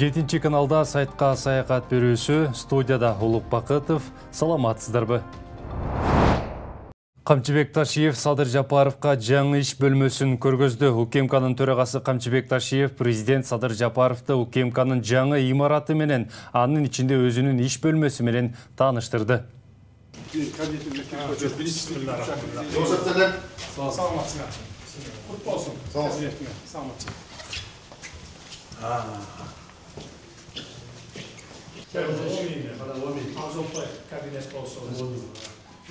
7 каналда сайтқа саяхат берүүсү, студияда Улук Бакытов. Саламатсыздарбы? Камчыбек Ташиев Садыр Жапаровка жаңы иш бөлмөсүн көргөздү. УКМКнын төрагасы Камчыбек Ташиев президент Садыр Жапаровду УКМКнын жаңы имараты менен, анын ичинде өзүнүн иш бөлмөсү менен тааныштырды.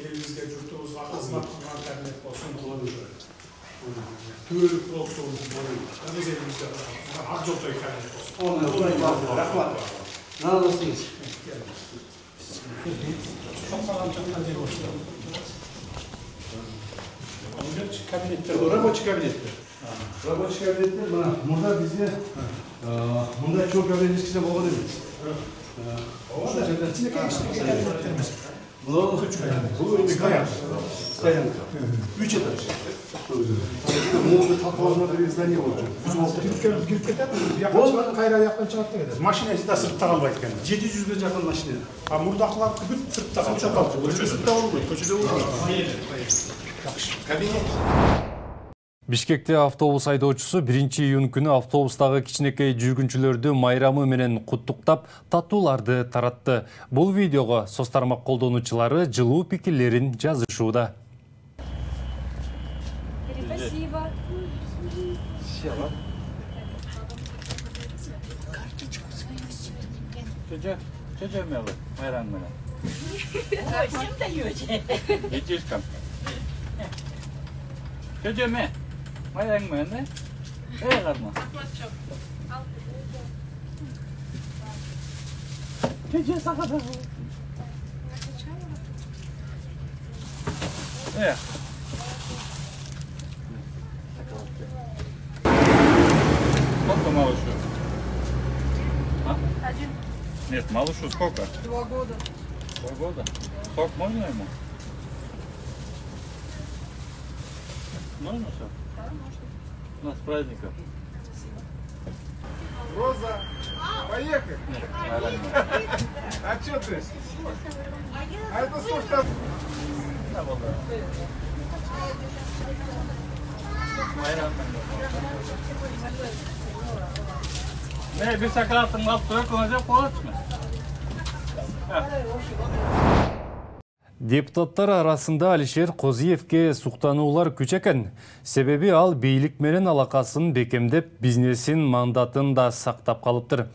Elimizde jurtubuzga xizmat qilgan kabinet bo'lsin. Ko'rib bo'lsin. Biz elimizde Abjo'toy kabinet bo'lsin. Rahmat. Nalısınız? Çok sağlam çaktan diye başlayalım. Kabinetler, robotik kabinetler. Robotik kabinetler, burada bizde bunda çok önemli ilişkide bağlı değiliz. İçindeki kabinetlerimiz. Bu Kayanka. 3 etaj. Muğlu tatlılarına bir izdaniye olacak. Girip кетет, yakın kayra yakın çarptı eder. Maşinesi de sırtta kalmaydı kendi. 700'e yakın maşine. Ha murdaklar kübüt sırtta kaldı. Sırtta kaldı. Sırtta olmuyor. Köşede olmuyor. Kabinet. Бишкекте автобус айдоочусу 1-июнь күнү автобустагы кичинекей жүргүнчүлөрдү майрамы менен куттуктап, таттууларды таратты. Бул видеого соц тармак колдонуучулары жылуу пикирлерин жазышууда. Mayang mana? Karma. Gece sakada. Сколько малышу? Один. Нет, малышу сколько? 2 года. 2 года? Сок можно ему? Можно все? Да, можно. У нас праздников. Роза, поехали. Нет, нормально. А что ты? А это что? Ne bir sakaratın altı yok olacak mı? Депутаттар арасында Алишер Козиевке суктануулар күч экен. Себеби ал бийлик менен алакасын бекемдеп, бизнесин мандатын да сактап калыптыр.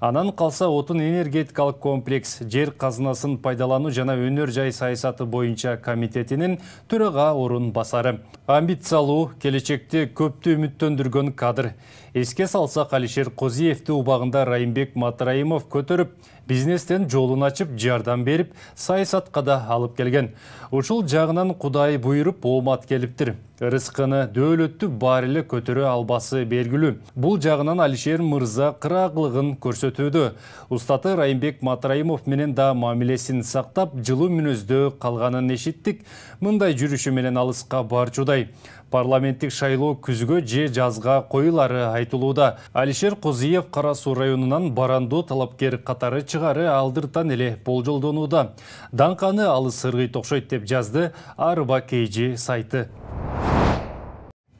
Анан калса отун энергетикалык комплекс жер казынасын пайдалануу жана өнөр жай саясаты боюнча комитетинин төрага орун басары. Амбициялуу, келечекте көптү үмүттөндүргөн кадр. Эске салсак, Алишер Козиевди убагында Райымбек Матраимов көтөрүп, бизнестен жолун ачып, жардам берип, саясатка да алып келген. Ушул жагынан Кудай буйруп оомат келиптир. Рызкыны дөөлөттү бар эле көтөрө албасы белгилүү. Бул жагынан Алишер мырза кыраагылыгын көрсөтүүдө. Устаты Райымбек Матраимов менен да мамилесин сактап, жылуу мүнөздө калганын эшиттик. Мындай жүрүшү менен алыска барчудай. Парламенттик шайлоо күзгө же жазга коюлары айтылууда. Алишер Козиев Кара Суу районунан барандоо талапкер катары чыгары алдыртан эле болжолдонууда. Даңканы алыс ыргыйт окшойт деп жазды Арба KG сайты.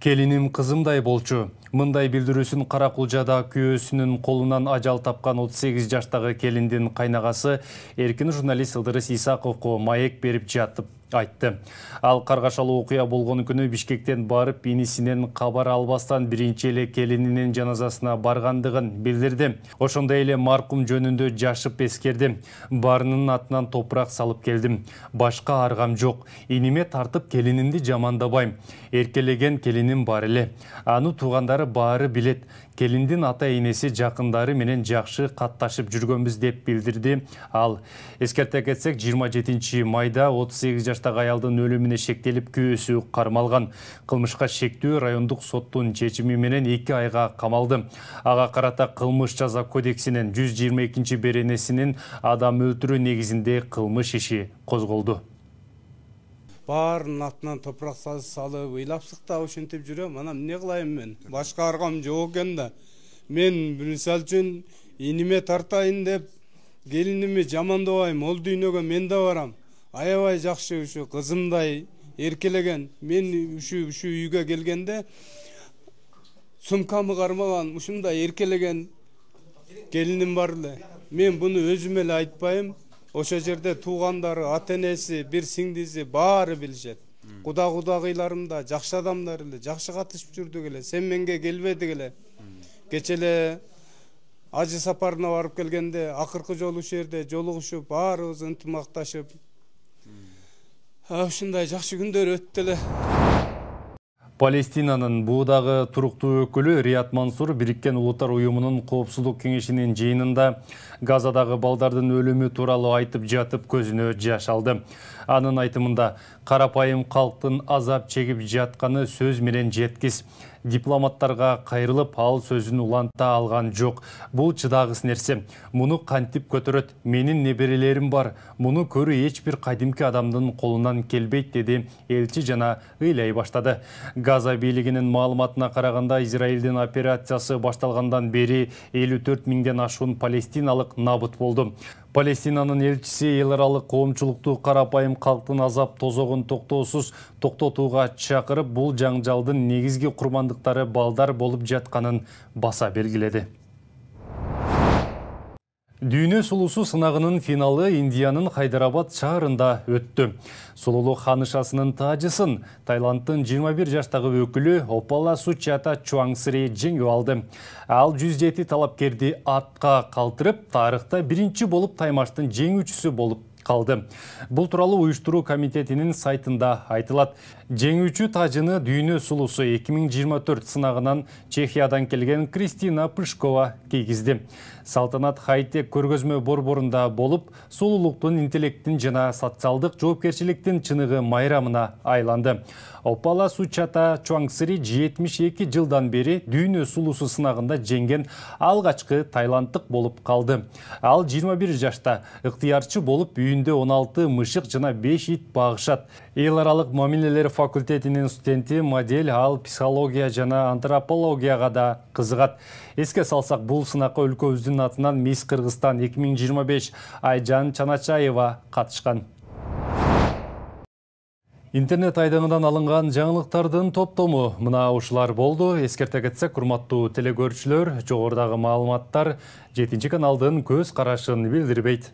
Келиним кызымдай болчу. Мындай билдирүүсүн Каракулжада күйөөсүнүн колунан ажал тапкан 38 жаштагы келиндин кайнагасы эркин журналист Ылдырыс Исаковго маек берип жатып айтты. Ал каргашалуу окуя болгон күнү Бишкектен барып, инисинен кабар албастан биринчи эле келининин жаназасына баргандыгын билдирди. Ошондой эле маркум жөнүндө жашып эскерди. Барынын атынан топурак салып келдим. Башка аргам жок. Иниме тартып келинимди жамандабайм. Эркелеген келиним бар эле. Аны туугандары баары билет. Келиндин ата-энеси жакындары менен жакшы катташып жүргөнбүз деп билдирди ал. Эскерте кетсек, 27 майда 38 жаштагы аялдын өлүмүнө шектелип күйөөсү кармалган. Кылмышка шектүү райондук соттун чечими менен 2 айга камалды. Ага карата кылмыш жаза кодексинин 122 беренесинин адам өлтүрүү негизинде кылмыш иши козголду. Барын атынан топырақ салып, ыйлап сықтап ошентип жүрөм. Анам не кылайын мен? Башка аргам жок экен да. Мен мисалы үчүн иниме тартайын деп келиними жамандабайм, ол дүйнөгө мен да барам. Аябай жакшы ушу кызымдай эркелеген. Мен ушу үйгө келгенде сумкамы кармаган, ушундай эркелеген келиним бар эле. Мен буну өзүм эле айтпайм. Ошо жерде туугандары, ата-энеси, бир сиңдиси баары билишет. Кудагыйларым да жакшы адамдар эле, жакшы катышып жүрдүк эле. Сен менге келбедиң эле. Кече эле ажы сапарына барып келгенде, акыркы жолу ушул жерде жолугушуп, баарыбыз ынтымакташып, ушундай жакшы күндөр өттү эле. Палестинанын буудагы туруктуу өкүлү Рият Мансур Бириккен Улуттар Уюмунун Коопсуздук кеңешинин жыйынында Газадагы балдардын өлүмү тууралуу айтып жатып көзүнө жаш алды. Анын айтымында карапайым калктын азап чегип жатканы сөз менен жеткис. Дипломаттарга кайрылып ал сөзүн уланта алган жок. Бул чыдагыс нерсе. Муну кантип көтөрөт? Менин неберелерим бар. Муну көрүү эч бир кадимки адамдын колунан келбейт, деди элчи жана ыйлай баштады. Газа бийлигинин маалыматына караганда Израилдин операциясы башталгандан бери 54 миңден ашуун палестиналык набыт болду. Палестинанын элчиси эл аралык коомчулукту карапайым калктын азап тозогун токтотууга чакырып, бул жаңжалдын негизги курмандыктары балдар болуп жатканын баса белгиледи. Дүйнө сулусу сынагынын финалы Индиянын Хайдарабад шаарында өттү. Сулулук ханышасынын таажысын Таиланддын 21 жаштагы өкүлү Опала Сучата Чуангсри жеңип алды. Ал 107 талапкерди атка калтырып, тарыхта биринчи болуп таймаштын жеңүүчүсү болуп калды. Бул тууралуу уюштуруу комитетинин сайтында айтылат. Жеңүүчү тажыны дүйнө сулусу 2024 сынагынан Чехиядан келген Кристина Пышкова кийгизди. Салтанат хай-тек көргөзмө борборунда болуп, сулуулуктун, интеллекттин жана социалдык жоопкерчиликтин чыныгы майрамына айланды. Опала Сучата Чуангсри 72 жылдан бери дүйнө сулусу сынагында жеңген алгачкы тайландтык болуп калды. Ал 21 жашта ыктыярчы болуп, үйүндө 16 мышык жана 5 ит багышат. Эл аралык мамилелер факультетинин студенти, модель, ал психология жана антропологияга да кызыгат. Эске салсак, бул сынакка өлкөбүздүн атынан Мисс Кыргызстан 2025 Айжан Чаначаева катышкан. Интернет айдыңынан алынган жаңылыктардын топтому мына ушулар болду. Эскерте кетсек, курматтуу телекөрүүчүлөр, жогорудагы маалыматтар 7 каналдын көз карашын билдирбейт.